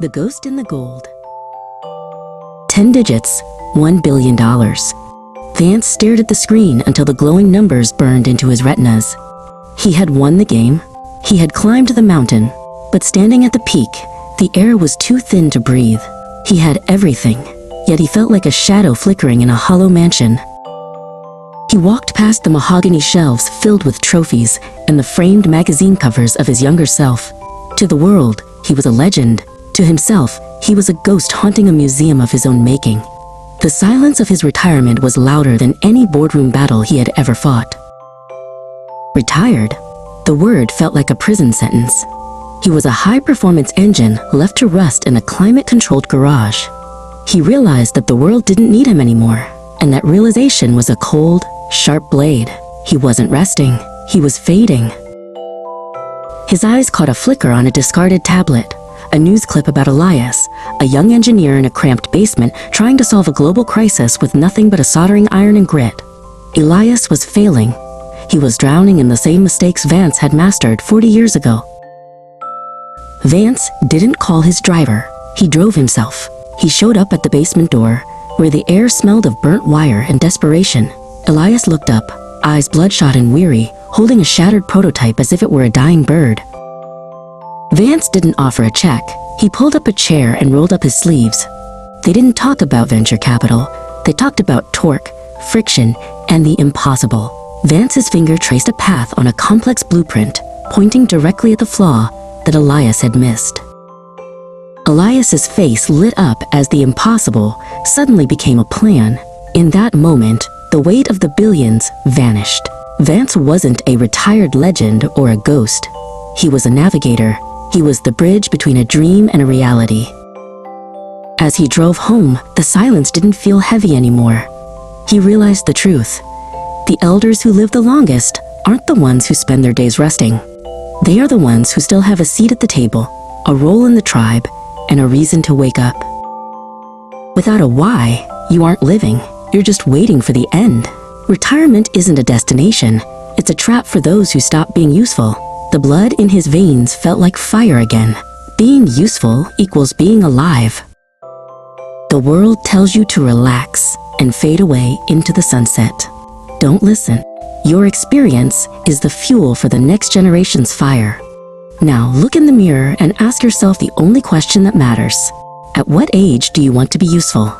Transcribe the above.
The Ghost in the Gold. 10 digits, $1 billion. Vance stared at the screen until the glowing numbers burned into his retinas. He had won the game. He had climbed the mountain, but standing at the peak, the air was too thin to breathe. He had everything, yet he felt like a shadow flickering in a hollow mansion. He walked past the mahogany shelves filled with trophies and the framed magazine covers of his younger self. To the world, he was a legend. To himself, he was a ghost haunting a museum of his own making. The silence of his retirement was louder than any boardroom battle he had ever fought. Retired? The word felt like a prison sentence. He was a high-performance engine left to rust in a climate-controlled garage. He realized that the world didn't need him anymore, and that realization was a cold, sharp blade. He wasn't resting. He was fading. His eyes caught a flicker on a discarded tablet, a news clip about Elias, a young engineer in a cramped basement trying to solve a global crisis with nothing but a soldering iron and grit. Elias was failing. He was drowning in the same mistakes Vance had mastered 40 years ago. Vance didn't call his driver. He drove himself. He showed up at the basement door, where the air smelled of burnt wire and desperation. Elias looked up, eyes bloodshot and weary, holding a shattered prototype as if it were a dying bird. Vance didn't offer a check. He pulled up a chair and rolled up his sleeves. They didn't talk about venture capital. They talked about torque, friction, and the impossible. Vance's finger traced a path on a complex blueprint, pointing directly at the flaw that Elias had missed. Elias's face lit up as the impossible suddenly became a plan. In that moment, the weight of the billions vanished. Vance wasn't a retired legend or a ghost. He was a navigator. He was the bridge between a dream and a reality. As he drove home, the silence didn't feel heavy anymore. He realized the truth. The elders who live the longest aren't the ones who spend their days resting. They are the ones who still have a seat at the table, a role in the tribe, and a reason to wake up. Without a why, you aren't living. You're just waiting for the end. Retirement isn't a destination. It's a trap for those who stop being useful. The blood in his veins felt like fire again. Being useful equals being alive. The world tells you to relax and fade away into the sunset. Don't listen. Your experience is the fuel for the next generation's fire. Now look in the mirror and ask yourself the only question that matters. At what age do you want to be useful?